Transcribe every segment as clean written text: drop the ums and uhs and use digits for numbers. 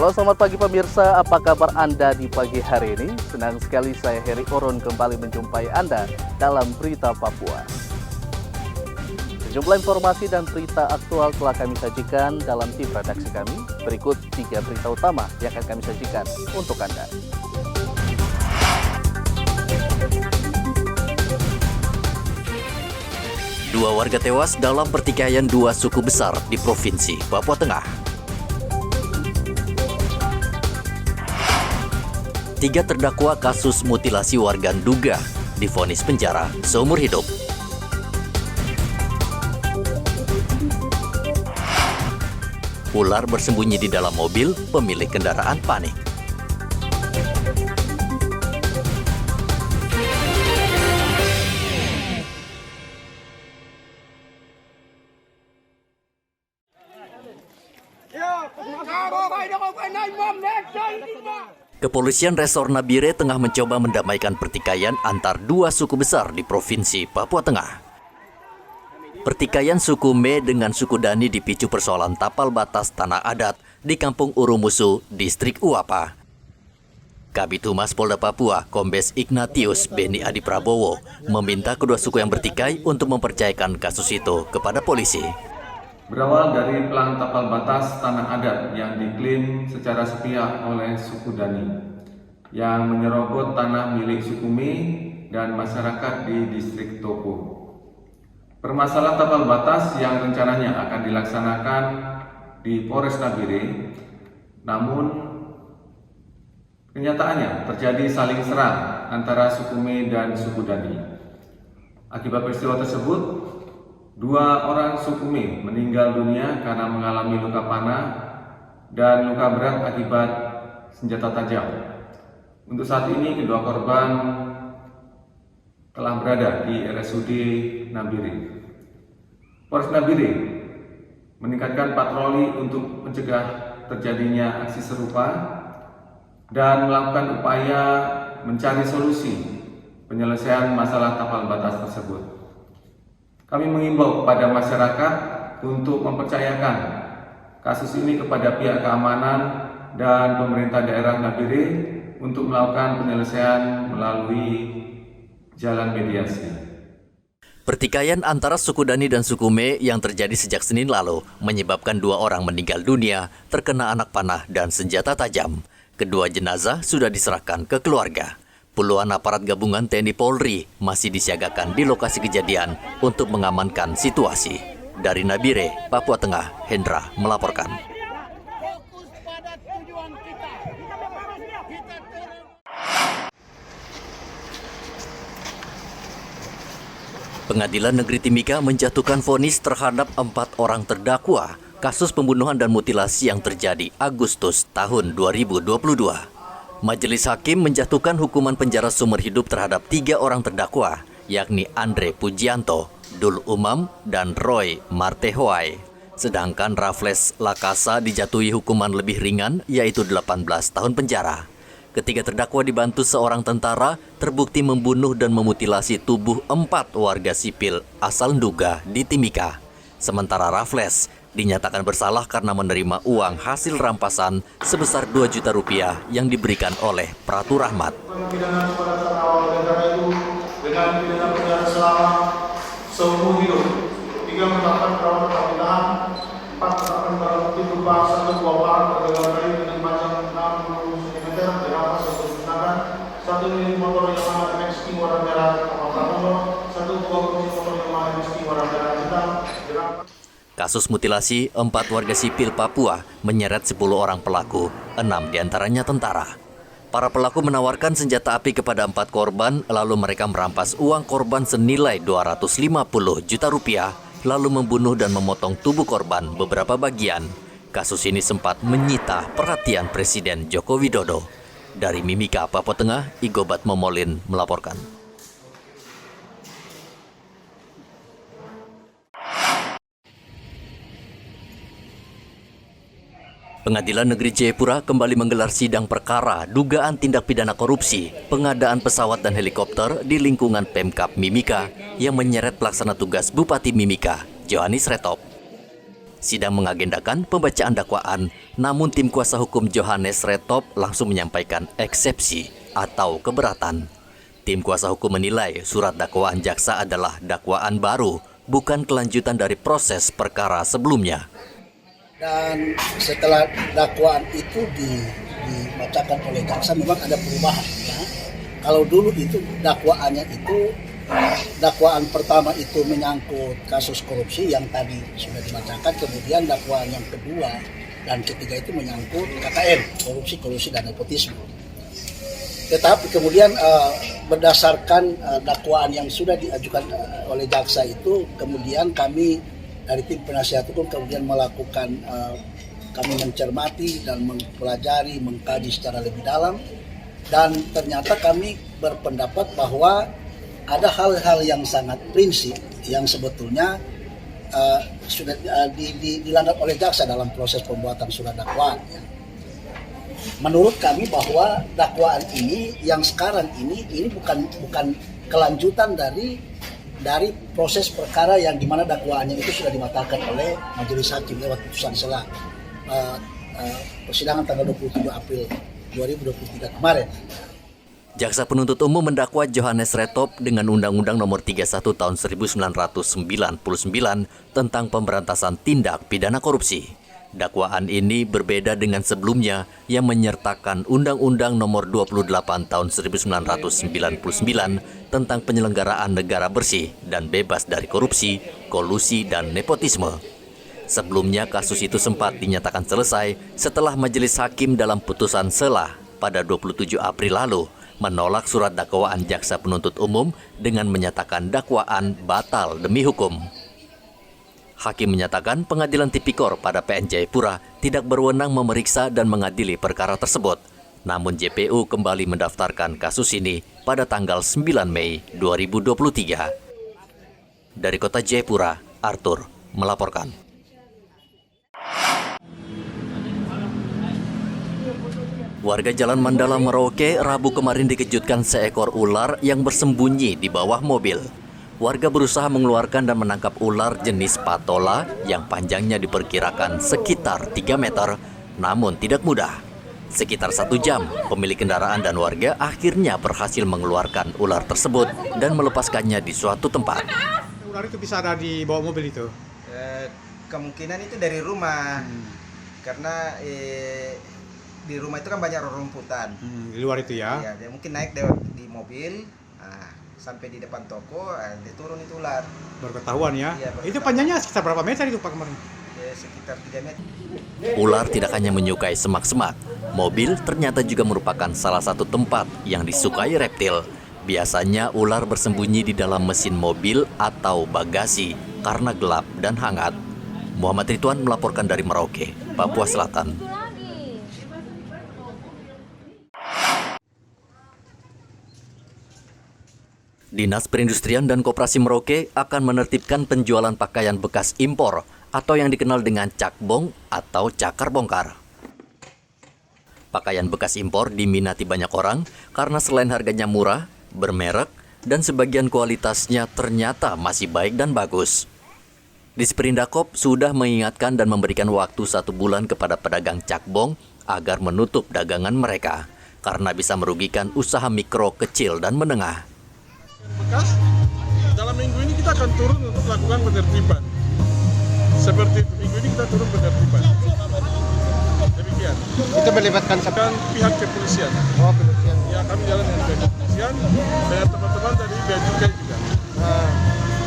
Halo, selamat pagi pemirsa, apa kabar Anda di pagi hari ini? Senang sekali saya Heri Orun kembali menjumpai Anda dalam Berita Papua. Sejumlah informasi dan berita aktual telah kami sajikan dalam tim redaksi kami. Berikut 3 berita utama yang akan kami sajikan untuk Anda. Dua warga tewas dalam pertikaian dua suku besar di Provinsi Papua Tengah. 3 terdakwa kasus mutilasi warga Nduga divonis penjara seumur hidup. Ular bersembunyi di dalam mobil, pemilik kendaraan panik. Kepolisian Resor Nabire tengah mencoba mendamaikan pertikaian antar dua suku besar di Provinsi Papua Tengah. Pertikaian suku Me dengan suku Dani dipicu persoalan tapal batas tanah adat di Kampung Urumusu, Distrik Uapa. Kabid Humas Polda Papua, Kombes Ignatius Beni Adi Prabowo, meminta kedua suku yang bertikai untuk mempercayakan kasus itu kepada polisi. Berawal dari pelang tapal batas tanah adat yang diklaim secara sepihak oleh suku Dani yang menyerobot tanah milik suku Me dan masyarakat di distrik Topo. Permasalahan tapal batas yang rencananya akan dilaksanakan di Polres Nabire, namun kenyataannya terjadi saling serang antara suku Me dan suku Dani. Akibat peristiwa tersebut, 2 orang suku Me meninggal dunia karena mengalami luka panah dan luka berat akibat senjata tajam. Untuk saat ini kedua korban telah berada di RSUD Nabire. Polres Nabire meningkatkan patroli untuk mencegah terjadinya aksi serupa dan melakukan upaya mencari solusi penyelesaian masalah tapal batas tersebut. Kami mengimbau kepada masyarakat untuk mempercayakan kasus ini kepada pihak keamanan dan pemerintah daerah Nabire untuk melakukan penyelesaian melalui jalan mediasi. Pertikaian antara suku Dani dan suku Me yang terjadi sejak Senin lalu menyebabkan 2 orang meninggal dunia terkena anak panah dan senjata tajam. Kedua jenazah sudah diserahkan ke keluarga. Puluhan aparat gabungan TNI Polri masih disiagakan di lokasi kejadian untuk mengamankan situasi. Dari Nabire, Papua Tengah, Hendra melaporkan. Pengadilan Negeri Timika menjatuhkan vonis terhadap 4 orang terdakwa kasus pembunuhan dan mutilasi yang terjadi Agustus tahun 2022. Majelis Hakim menjatuhkan hukuman penjara seumur hidup terhadap 3 orang terdakwa, yakni Andre Pujianto, Dul Umam, dan Roy Martehoai. Sedangkan Raffles Lakasa dijatuhi hukuman lebih ringan, yaitu 18 tahun penjara. Ketiga terdakwa dibantu seorang tentara terbukti membunuh dan memutilasi tubuh 4 warga sipil asal Nduga di Timika. Sementara Raffles dinyatakan bersalah karena menerima uang hasil rampasan sebesar 2 juta rupiah yang diberikan oleh Pratu Rahmat. Pidana kepada terdakwa negara itu dengan pidana penjara selama seumur hidup. 3 menetapkan perawatan kami tahan, 4 menetapkan barang bukti berupa 1 buah parang bergelar kayu dengan panjang 60 cm dirampas untuk digunakan, 1 unit motor Yamaha MX warna merah kapal Pratono, 1 buah kunci motor Yamaha MX warna merah hitam dirampas. Kasus mutilasi 4 warga sipil Papua menyeret 10 orang pelaku, 6 diantaranya tentara. Para pelaku menawarkan senjata api kepada 4 korban, lalu mereka merampas uang korban senilai 250 juta rupiah, lalu membunuh dan memotong tubuh korban beberapa bagian. Kasus ini sempat menyita perhatian Presiden Joko Widodo. Dari Mimika, Papua Tengah, Igobat Momolin melaporkan. Pengadilan Negeri Jayapura kembali menggelar sidang perkara dugaan tindak pidana korupsi pengadaan pesawat dan helikopter di lingkungan Pemkab Mimika yang menyeret pelaksana tugas Bupati Mimika, Johanis Retop. Sidang mengagendakan pembacaan dakwaan, namun tim kuasa hukum Johannes Retop langsung menyampaikan eksepsi atau keberatan. Tim kuasa hukum menilai surat dakwaan jaksa adalah dakwaan baru, bukan kelanjutan dari proses perkara sebelumnya. Dan setelah dakwaan itu dibacakan oleh jaksa memang ada perubahan. Ya. Kalau dulu itu dakwaannya itu dakwaan pertama itu menyangkut kasus korupsi yang tadi sudah dibacakan, kemudian dakwaan yang kedua dan ketiga itu menyangkut KKN, korupsi, kolusi dan nepotisme. Tetapi kemudian berdasarkan dakwaan yang sudah diajukan oleh jaksa itu, kemudian kami dari tim penasihat hukum kemudian melakukan, kami mencermati dan mempelajari, mengkaji secara lebih dalam, dan ternyata kami berpendapat bahwa ada hal-hal yang sangat prinsip yang sebetulnya sudah dilanggar oleh jaksa dalam proses pembuatan surat dakwaan. Ya. Menurut kami bahwa dakwaan ini yang sekarang ini bukan kelanjutan dari proses perkara yang dimana dakwaannya itu sudah dibatalkan oleh majelis hakim lewat putusan sela persidangan tanggal 27 April 2023 kemarin. Jaksa penuntut umum mendakwa Johannes Retop dengan Undang-Undang Nomor 31 Tahun 1999 tentang pemberantasan tindak pidana korupsi. Dakwaan ini berbeda dengan sebelumnya yang menyertakan Undang-Undang Nomor 28 Tahun 1999 tentang penyelenggaraan negara bersih dan bebas dari korupsi, kolusi, dan nepotisme. Sebelumnya kasus itu sempat dinyatakan selesai setelah majelis hakim dalam putusan sela pada 27 April lalu menolak surat dakwaan jaksa penuntut umum dengan menyatakan dakwaan batal demi hukum. Hakim menyatakan pengadilan tipikor pada PN Jayapura tidak berwenang memeriksa dan mengadili perkara tersebut. Namun JPU kembali mendaftarkan kasus ini pada tanggal 9 Mei 2023. Dari kota Jayapura, Arthur melaporkan. Warga Jalan Mandala Merauke Rabu kemarin dikejutkan seekor ular yang bersembunyi di bawah mobil. Warga berusaha mengeluarkan dan menangkap ular jenis patola yang panjangnya diperkirakan sekitar 3 meter, namun tidak mudah. Sekitar 1 jam, pemilik kendaraan dan warga akhirnya berhasil mengeluarkan ular tersebut dan melepaskannya di suatu tempat. Ular itu bisa ada di bawah mobil itu? Kemungkinan itu dari rumah, karena di rumah itu kan banyak rerumputan. Di luar itu ya? Iya, dia mungkin naik di mobil, sampai di depan toko, dia turun itu ular. Baru ketahuan ya? Iya, baru itu ketahuan. panjangnya sekitar berapa meter itu Pak kemarin? Sekitar 3 meter. Ular tidak hanya menyukai semak-semak, mobil ternyata juga merupakan salah satu tempat yang disukai reptil. Biasanya ular bersembunyi di dalam mesin mobil atau bagasi karena gelap dan hangat. Muhammad Ridwan melaporkan dari Merauke, Papua Selatan. Dinas Perindustrian dan Koperasi Merauke akan menertibkan penjualan pakaian bekas impor atau yang dikenal dengan cakbong atau cakar bongkar. Pakaian bekas impor diminati banyak orang karena selain harganya murah, bermerek, dan sebagian kualitasnya ternyata masih baik dan bagus. Disperindakop sudah mengingatkan dan memberikan waktu 1 bulan kepada pedagang cakbong agar menutup dagangan mereka karena bisa merugikan usaha mikro, kecil, dan menengah. Bekas, dalam minggu ini kita akan turun untuk melakukan penertiban. Seperti itu, minggu ini kita turun penertiban. Demikian. Itu melibatkan Pihak kepolisian. Oh, kepolisian. Ya, kami jalan dengan pihak kepolisian, dengan teman-teman dari Bea Cukai juga.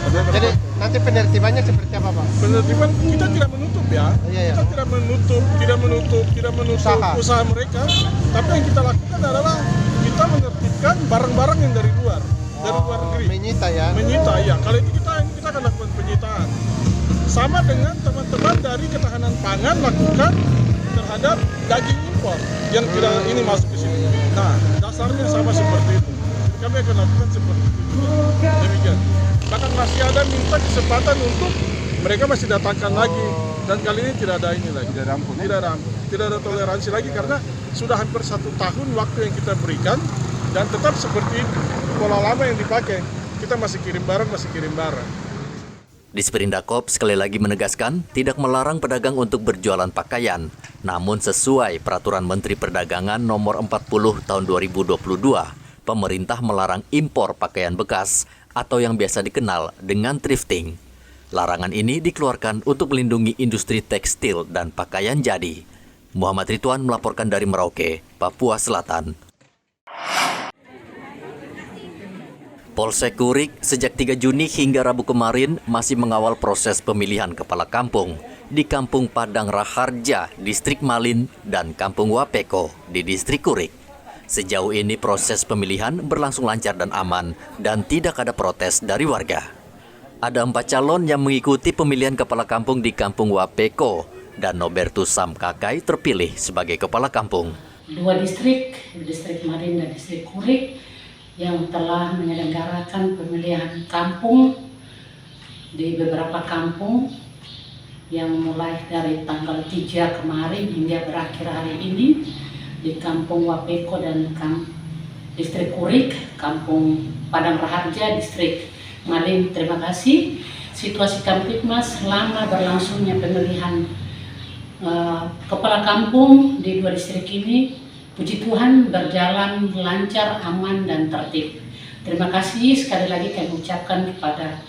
Jadi nanti penertibannya seperti apa Pak? Penertiban kita tidak menutup ya. Iya. Kita tidak menutup usaha mereka. Tapi yang kita lakukan adalah kita menertibkan barang-barang yang dari luar. Dari luar negeri. Menyita ya? Menyita, ya. Kali ini kita akan lakukan penyitaan. Sama dengan teman-teman dari ketahanan pangan lakukan terhadap daging impor yang tidak ini masuk ke sini. Nah, dasarnya sama seperti itu. Kami akan lakukan seperti itu. Demikian. Bahkan masih ada minta kesempatan untuk mereka masih datangkan lagi. Dan kali ini tidak ada ini lagi. Tidak ada ampun. Tidak ada toleransi lagi karena sudah hampir 1 tahun waktu yang kita berikan. Dan tetap seperti pola lama yang dipakai. Kita masih kirim barang. Disperindakop sekali lagi menegaskan tidak melarang pedagang untuk berjualan pakaian, namun sesuai Peraturan Menteri Perdagangan Nomor 40 Tahun 2022, pemerintah melarang impor pakaian bekas atau yang biasa dikenal dengan thrifting. Larangan ini dikeluarkan untuk melindungi industri tekstil dan pakaian jadi. Muhammad Ridwan melaporkan dari Merauke, Papua Selatan. Polsek Kurik sejak 3 Juni hingga Rabu kemarin masih mengawal proses pemilihan kepala kampung di Kampung Padang Raharja, Distrik Malin, dan Kampung Wapeko di Distrik Kurik. Sejauh ini proses pemilihan berlangsung lancar dan aman dan tidak ada protes dari warga. Ada 4 calon yang mengikuti pemilihan kepala kampung di Kampung Wapeko dan Nobertus Samkakai terpilih sebagai kepala kampung. 2 distrik, Distrik Malin dan Distrik Kurik, yang telah menyelenggarakan pemilihan kampung di beberapa kampung yang mulai dari tanggal 3 kemarin hingga berakhir hari ini di Kampung Wapeko dan Distrik Kurik, Kampung Padang Raharja, Distrik Malin. Terima kasih. Situasi Kamtipmas selama berlangsungnya pemilihan kepala kampung di 2 distrik ini, puji Tuhan berjalan lancar, aman, dan tertib. Terima kasih sekali lagi kami ucapkan kepada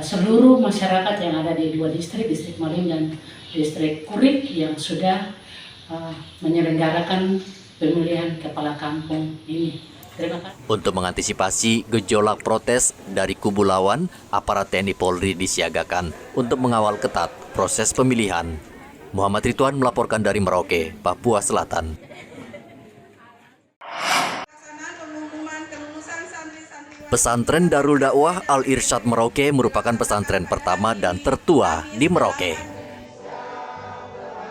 seluruh masyarakat yang ada di 2 distrik, Distrik Malin dan Distrik Kurik yang sudah menyelenggarakan pemilihan kepala kampung ini. Terima kasih. Untuk mengantisipasi gejolak protes dari kubu lawan, aparat TNI Polri disiagakan untuk mengawal ketat proses pemilihan. Muhammad Ridwan melaporkan dari Merauke, Papua Selatan. Pesantren Darul Dakwah Al-Irsyad Merauke merupakan pesantren pertama dan tertua di Merauke.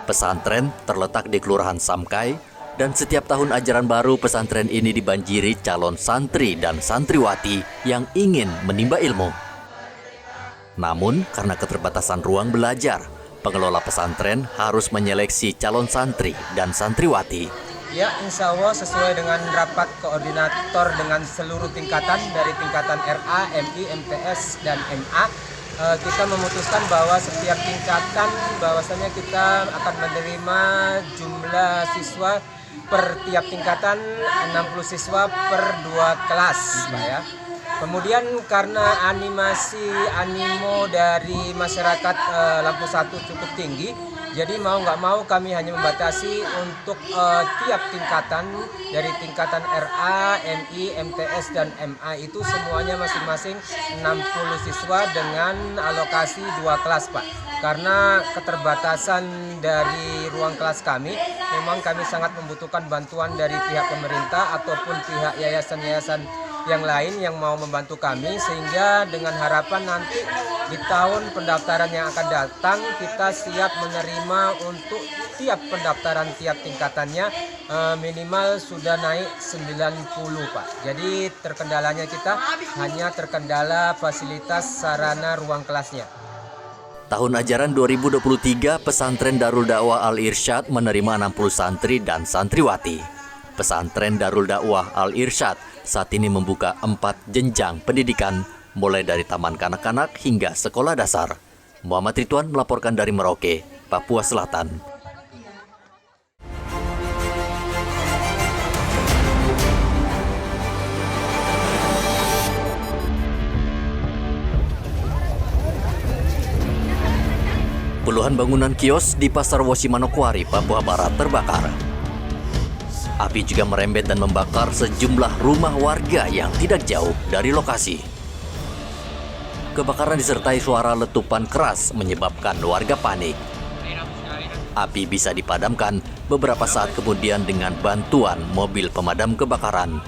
Pesantren terletak di Kelurahan Samkai, dan setiap tahun ajaran baru pesantren ini dibanjiri calon santri dan santriwati yang ingin menimba ilmu. Namun, karena keterbatasan ruang belajar, pengelola pesantren harus menyeleksi calon santri dan santriwati. Ya, insya Allah sesuai dengan rapat koordinator dengan seluruh tingkatan dari tingkatan RA, MI, MTS, dan MA, kita memutuskan bahwa setiap tingkatan bahwasanya kita akan menerima jumlah siswa per tiap tingkatan 60 siswa per 2 kelas, Pak ya. Kemudian karena animo dari masyarakat Lampu Satu cukup tinggi, jadi mau nggak mau kami hanya membatasi untuk tiap tingkatan dari tingkatan RA, MI, MTS, dan MA itu semuanya masing-masing 60 siswa dengan alokasi 2 kelas, Pak. Karena keterbatasan dari ruang kelas kami, memang kami sangat membutuhkan bantuan dari pihak pemerintah ataupun pihak yayasan-yayasan yang lain yang mau membantu kami, sehingga dengan harapan nanti di tahun pendaftaran yang akan datang kita siap menerima untuk tiap pendaftaran tiap tingkatannya minimal sudah naik 90, Pak. Jadi terkendalanya kita hanya terkendala fasilitas sarana ruang kelasnya. Tahun ajaran 2023, pesantren Darul Dakwah Al-Irsyad menerima 60 santri dan santriwati. Pesantren Darul Dakwah Al-Irsyad saat ini membuka 4 jenjang pendidikan, mulai dari taman kanak-kanak hingga sekolah dasar. Muhammad Ridwan melaporkan dari Merauke, Papua Selatan. Puluhan bangunan kios di Pasar Wosi Manokwari, Papua Barat terbakar. Api juga merembet dan membakar sejumlah rumah warga yang tidak jauh dari lokasi. Kebakaran disertai suara letupan keras menyebabkan warga panik. Api bisa dipadamkan beberapa saat kemudian dengan bantuan mobil pemadam kebakaran.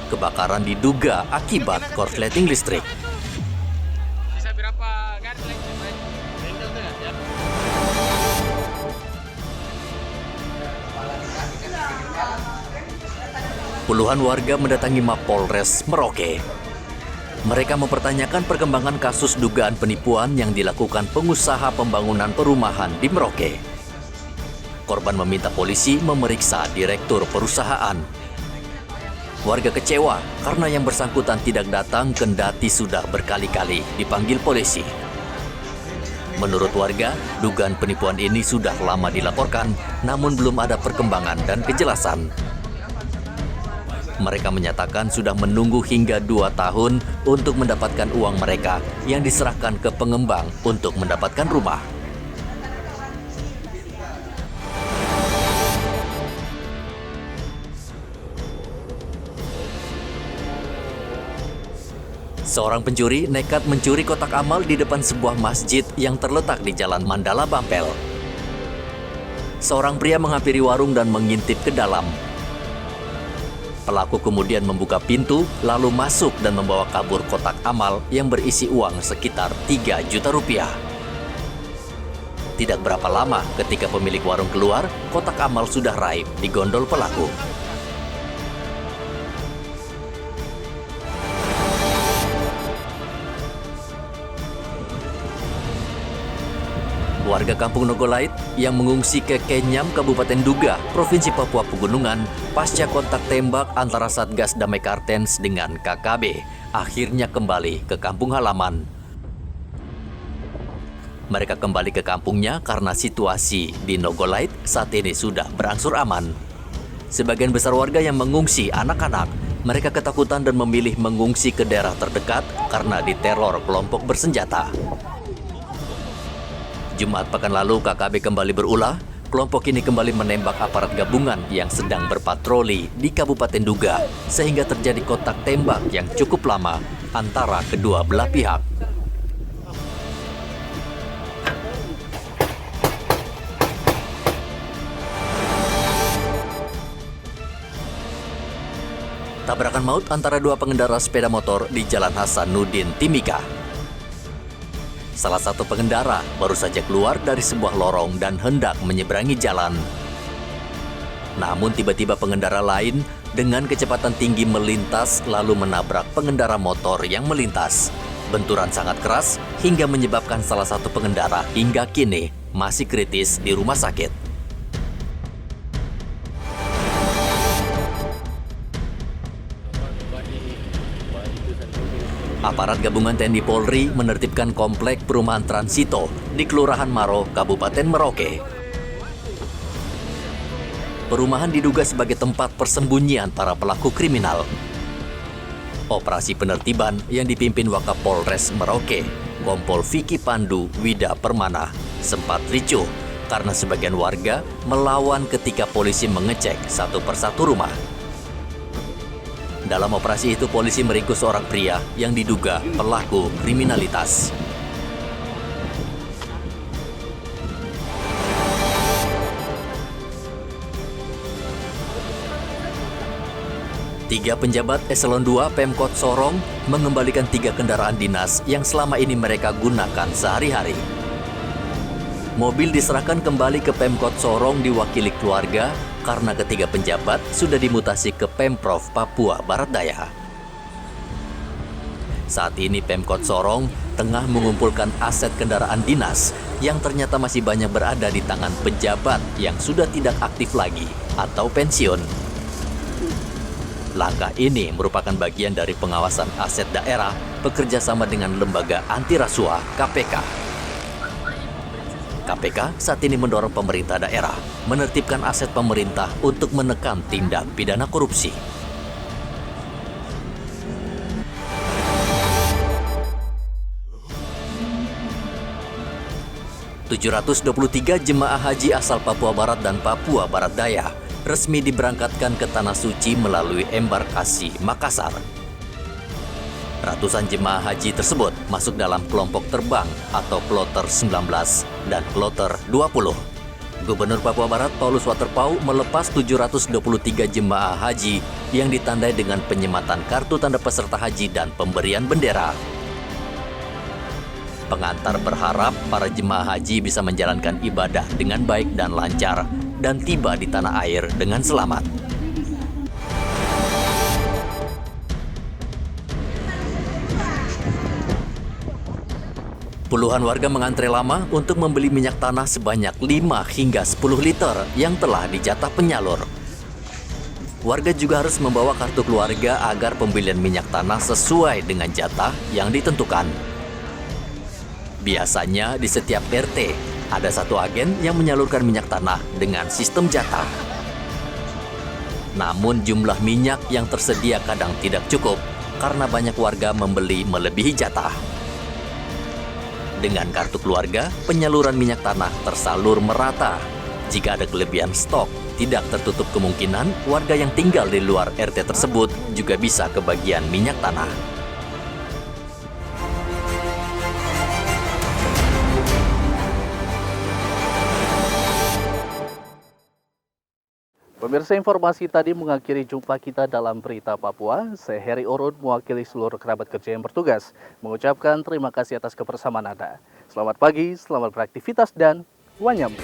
Kebakaran diduga akibat korsleting listrik. Puluhan warga mendatangi Mapolres Merauke. Mereka mempertanyakan perkembangan kasus dugaan penipuan yang dilakukan pengusaha pembangunan perumahan di Merauke. Korban meminta polisi memeriksa direktur perusahaan. Warga kecewa karena yang bersangkutan tidak datang kendati sudah berkali-kali dipanggil polisi. Menurut warga, dugaan penipuan ini sudah lama dilaporkan, namun belum ada perkembangan dan kejelasan. Mereka menyatakan sudah menunggu hingga 2 tahun untuk mendapatkan uang mereka yang diserahkan ke pengembang untuk mendapatkan rumah. Seorang pencuri nekat mencuri kotak amal di depan sebuah masjid yang terletak di Jalan Mandala Bampel. Seorang pria menghampiri warung dan mengintip ke dalam. Pelaku kemudian membuka pintu, lalu masuk dan membawa kabur kotak amal yang berisi uang sekitar 3 juta rupiah. Tidak berapa lama ketika pemilik warung keluar, kotak amal sudah raib di gondol pelaku. Warga Kampung Nogolait yang mengungsi ke Kenyam, Kabupaten Duga, Provinsi Papua Pegunungan, pasca kontak tembak antara Satgas Damai Kartens dengan KKB, akhirnya kembali ke kampung halaman. Mereka kembali ke kampungnya karena situasi di Nogolait saat ini sudah berangsur aman. Sebagian besar warga yang mengungsi anak-anak, mereka ketakutan dan memilih mengungsi ke daerah terdekat karena diteror kelompok bersenjata. Jumat pekan lalu KKB kembali berulah, kelompok ini kembali menembak aparat gabungan yang sedang berpatroli di Kabupaten Duga, sehingga terjadi kontak tembak yang cukup lama antara kedua belah pihak. Tabrakan maut antara 2 pengendara sepeda motor di Jalan Hasanuddin Timika. Salah satu pengendara baru saja keluar dari sebuah lorong dan hendak menyeberangi jalan. Namun tiba-tiba pengendara lain dengan kecepatan tinggi melintas lalu menabrak pengendara motor yang melintas. Benturan sangat keras hingga menyebabkan salah satu pengendara hingga kini masih kritis di rumah sakit. Aparat gabungan TNI Polri menertibkan komplek perumahan Transito di Kelurahan Maro, Kabupaten Merauke. Perumahan diduga sebagai tempat persembunyian para pelaku kriminal. Operasi penertiban yang dipimpin Wakapolres Merauke, Kompol Vicky Pandu Wida Permana, sempat ricuh karena sebagian warga melawan ketika polisi mengecek satu persatu rumah. Dalam operasi itu, polisi meringkus seorang pria yang diduga pelaku kriminalitas. Tiga penjabat Eselon 2 Pemkot Sorong mengembalikan 3 kendaraan dinas yang selama ini mereka gunakan sehari-hari. Mobil diserahkan kembali ke Pemkot Sorong diwakili keluarga karena ketiga penjabat sudah dimutasi ke Pemprov Papua Barat Daya. Saat ini Pemkot Sorong tengah mengumpulkan aset kendaraan dinas yang ternyata masih banyak berada di tangan pejabat yang sudah tidak aktif lagi atau pensiun. Langkah ini merupakan bagian dari pengawasan aset daerah bekerja sama dengan lembaga anti rasuah KPK. KPK saat ini mendorong pemerintah daerah menertibkan aset pemerintah untuk menekan tindak pidana korupsi. ...723 jemaah haji asal Papua Barat dan Papua Barat Daya resmi diberangkatkan ke Tanah Suci melalui embarkasi Makassar. Ratusan jemaah haji tersebut masuk dalam kelompok terbang atau Kloter 19 dan Kloter 20. Gubernur Papua Barat Paulus Waterpauw melepas 723 jemaah haji yang ditandai dengan penyematan kartu tanda peserta haji dan pemberian bendera. Pengantar berharap para jemaah haji bisa menjalankan ibadah dengan baik dan lancar dan tiba di tanah air dengan selamat. Puluhan warga mengantre lama untuk membeli minyak tanah sebanyak 5 hingga 10 liter yang telah dijatah penyalur. Warga juga harus membawa kartu keluarga agar pembelian minyak tanah sesuai dengan jatah yang ditentukan. Biasanya di setiap RT ada satu agen yang menyalurkan minyak tanah dengan sistem jatah. Namun jumlah minyak yang tersedia kadang tidak cukup karena banyak warga membeli melebihi jatah. Dengan kartu keluarga, penyaluran minyak tanah tersalur merata. Jika ada kelebihan stok, tidak tertutup kemungkinan warga yang tinggal di luar RT tersebut juga bisa kebagian minyak tanah. Pemirsa, informasi tadi mengakhiri jumpa kita dalam Berita Papua. Saya Heri Orun mewakili seluruh kerabat kerja yang bertugas mengucapkan terima kasih atas kebersamaan Anda. Selamat pagi, selamat beraktivitas dan wanyam.